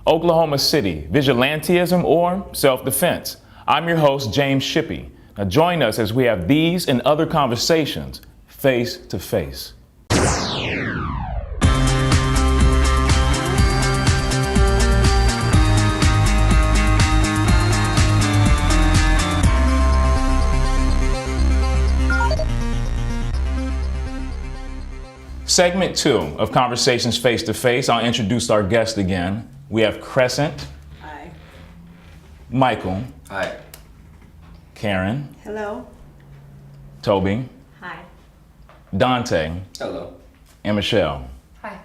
Oklahoma City, vigilantism or self-defense? I'm your host, James Shippey. Now join us as we have these and other conversations face to face. Segment 2 of Conversations Face to Face. I'll introduce our guest again. We have Crescent. Hi. Michael. Hi. Karen. Hello. Toby. Hi. Dante. Hello. And Michelle. Hi.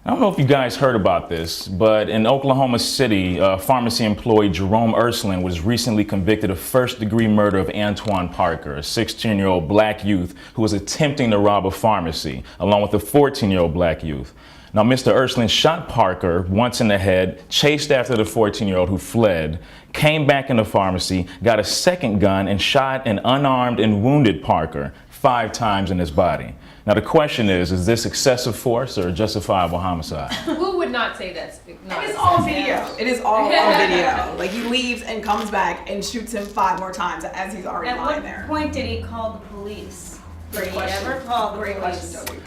I don't know if you guys heard about this, but in Oklahoma City, pharmacy employee Jerome Ersland was recently convicted of first-degree murder of Antoine Parker, a 16-year-old black youth who was attempting to rob a pharmacy, along with a 14-year-old black youth. Now, Mr. Ersland shot Parker once in the head, chased after the 14-year-old who fled, came back in the pharmacy, got a second gun, and shot and unarmed and wounded Parker 5 times in his body. Now the question is this excessive force or justifiable homicide? Who would not say that's not? It's all video. It is all on video. Like, he leaves and comes back and shoots him 5 more times as he's already lying there. At what point did he call the police? Great Did he question. ever call the Great police? question, Toby.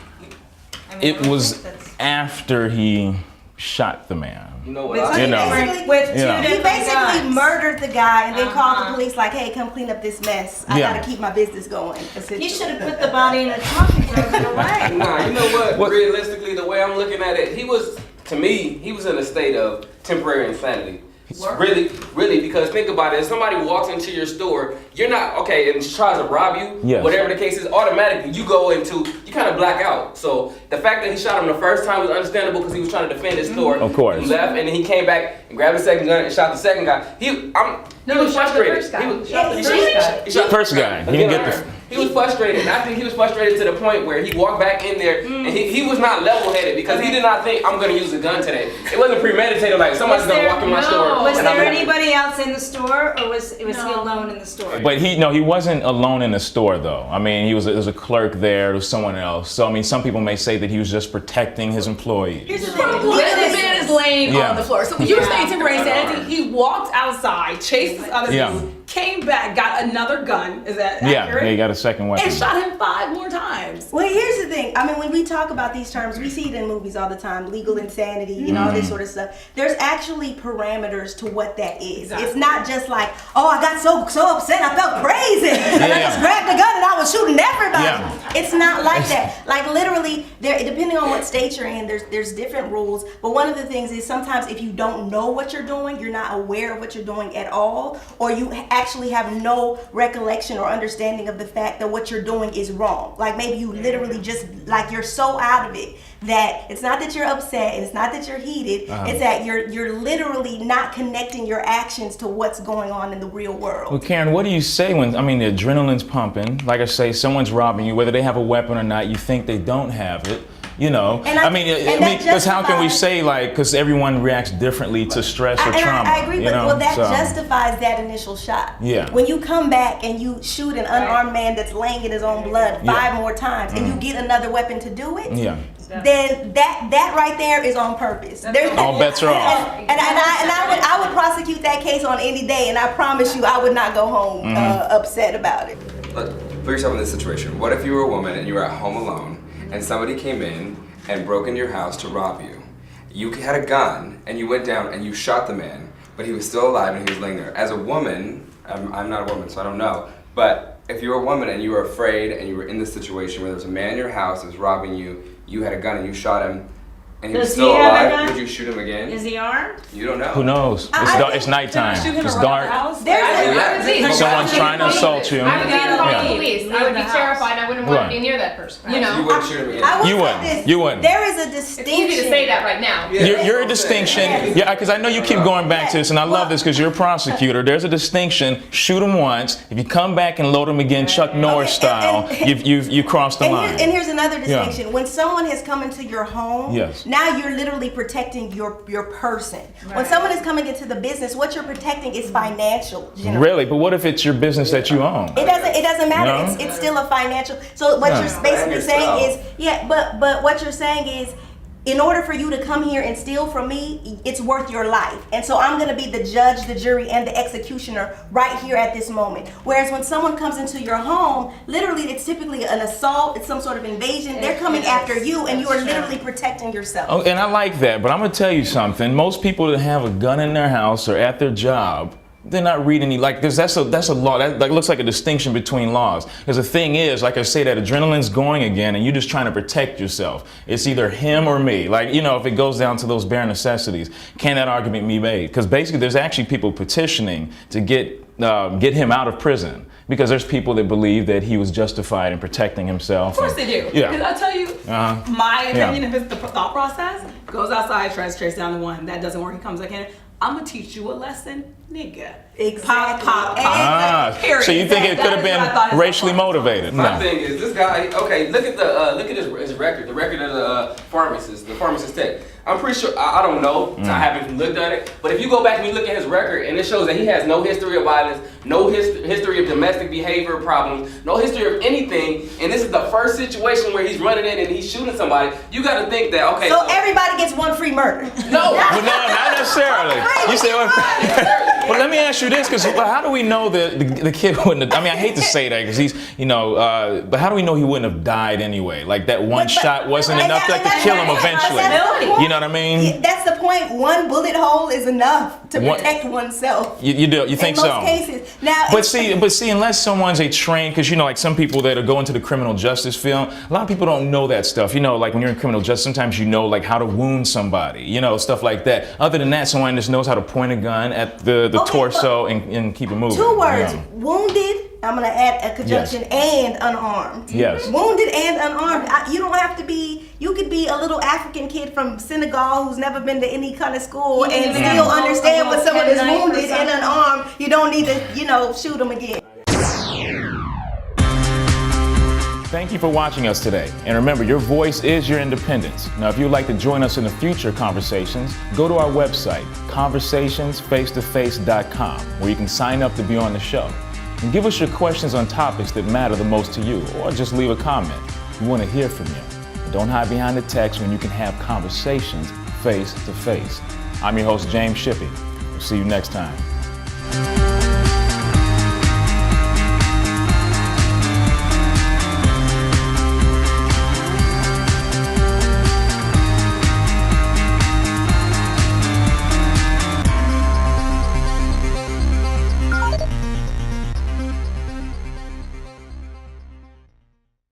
I mean, I It don't was think that's- after he shot the man. You know what? With I You know. with two You know. He different basically guns. murdered the guy and then called the Uh-huh. police like, hey, come clean up this mess. I Yeah. gotta keep my business going. He should have put the body in a truck and drove it away. Nah, you know what? What? Realistically, the way I'm looking at it, to me, he was in a state of temporary insanity. Really, because think about it. If somebody walks into your store, you're not, okay, and tries to rob you, Yes. whatever the case is, automatically you kind of black out. So the fact that he shot him the first time was understandable because he was trying to defend his store. Of course. He left, and then he came back and grabbed the second gun and shot the second guy. He was shot the frustrated. first guy. He was- Shot the first guy. He shot First guy. He didn't get the. He was frustrated, and I think he was frustrated to the point where he walked back in there, and he was not level-headed because he did not think, I'm going to use a gun today. It wasn't premeditated, like somebody's going to walk in my store. Was and I'm there gonna- anybody else in the store, or was he No. alone in the store? But he wasn't alone in the store though. I mean, there was a clerk there, there was someone else. So I mean, some people may say that he was just protecting his employees. Here's the Probably thing. the man is laying Yeah. on the floor. So you're saying temporary insanity. He walked outside, chased this other Yeah. dude, came back, got another gun. Is that Yeah, accurate? he got a second weapon. And shot him 5 more times. Well, here's the thing. I mean, when we talk about these terms, we see it in movies all the time, legal insanity and all this sort of stuff. There's actually parameters to what that is. Exactly. It's not just like, oh, I got so upset, I felt crazy. And I Yeah. just grabbed the gun and I was shooting everybody. Yeah. It's not like that. Like literally, depending on what state you're in, there's different rules. But one of the things is sometimes if you don't know what you're doing, you're not aware of what you're doing at all, or you actually have no recollection or understanding of the fact that what you're doing is wrong. Like maybe you literally just, like you're so out of it that it's not that you're upset and it's not that you're heated, it's that you're literally not connecting your actions to what's going on in the real world. Well, Karen, what do you say when, I mean, the adrenaline's pumping? Like I say, someone's robbing you, whether they have a weapon or not, you think they don't have it. You know, And because how can we justifies- say like, because everyone reacts differently to stress or trauma. I agree, you but know? well, that So, justifies that initial shot. Yeah. When you come back and you shoot an unarmed man that's laying in his own blood 5 more times, and you get another weapon to do it, Yeah. then that right there is on purpose. There's- All bets are off. And I would prosecute that case on any day, and I promise you, I would not go home upset about it. Look, put yourself in this situation. What if you were a woman and you were at home alone and somebody came in and broke into your house to rob you? You had a gun and you went down and you shot the man, but he was still alive and he was laying there. As a woman, I'm not a woman, so I don't know, but if you were a woman and you were afraid and you were in this situation where there was a man in your house that was robbing you, you had a gun and you shot him, and he was Does still he have a alive, gun? would you shoot him again? Is he armed? You don't know. Who knows? It's nighttime. Shoot him It's and run out the dark. house? There's a- Someone's trying to assault you. I would be Yeah. calling the police. I would be Leave the terrified. I wouldn't want Right. to be near that person. You You know, wouldn't shoot him again. I will You say wouldn't. this. You wouldn't. There is a it's distinction. easy to say that right now. You're a distinction, yeah, because I know you keep going back to this, and I love this because you're a prosecutor. There's a distinction. Shoot them once. If you come back and load them again, Chuck Norris Okay, style, you crossed the line. And here's another Yeah. distinction. When someone has come into your home, Yes. now you're literally protecting your person. When someone is coming into the business, what you're protecting is financial. generally. Really, but what if it's your business that you own? It doesn't matter. No? It's still a financial. So what Yeah. you're basically Brand saying yourself. is, but what you're saying is, in order for you to come here and steal from me, it's worth your life. And so I'm gonna be the judge, the jury, and the executioner right here at this moment. Whereas when someone comes into your home, literally it's typically an assault, it's some sort of invasion. They're coming after you and you are literally protecting yourself. Oh, and I like that, but I'm gonna tell you something. Most people that have a gun in their house or at their job, they're not reading any, like, that's a law. That looks like a distinction between laws. Because the thing is, like I say, that adrenaline's going again and you're just trying to protect yourself. It's either him or me. Like, you know, if it goes down to those bare necessities, can that argument be made? Because basically there's actually people petitioning to get him out of prison. Because there's people that believe that he was justified in protecting himself. Of course they do. Yeah. Because I'll tell you, my opinion of his thought process, goes outside, tries to trace down the one. That doesn't work, he comes back in. I'm going to teach you a lesson, nigga. Exactly. Ah, Period. so you think it could have been racially motivated? My thing is, this guy. Okay, look at his record. The record of the pharmacist tech. I'm pretty sure. I don't know. I haven't looked at it. But if you go back and you look at his record, and it shows that he has no history of violence, no history of domestic behavior problems, no history of anything. And this is the first situation where he's running in and he's shooting somebody. You got to think that okay. So everybody gets one free murder. No. Well, no, not necessarily. You say, well, let me ask you this, because how do we know that the kid wouldn't have, I mean, I hate to say that because he's, you know, but how do we know he wouldn't have died anyway? Like that one shot wasn't enough to kill him eventually. You know what I mean? That's the point. One bullet hole is enough to protect oneself. You do? You think so? In most cases. Now, but see, unless someone's a trained, because you know, like some people that are going to the criminal justice field, a lot of people don't know that stuff. You know, like when you're in criminal justice, sometimes you know like how to wound somebody, you know, stuff like that. Other than that, someone just knows how to point a gun at the torso and keep it moving. 2 words: you know. Wounded. I'm gonna add a conjunction, and unarmed. Yes. Wounded and unarmed. You don't have to be. You could be a little African kid from Senegal who's never been to any kind of school and still understand what someone is wounded and unarmed. You don't need to, you know, shoot them again. Thank you for watching us today. And remember, your voice is your independence. Now, if you'd like to join us in the future conversations, go to our website, conversationsfacetoface.com, where you can sign up to be on the show. And give us your questions on topics that matter the most to you, or just leave a comment. We want to hear from you. And don't hide behind the text when you can have conversations face to face. I'm your host, James Shippey. We'll see you next time.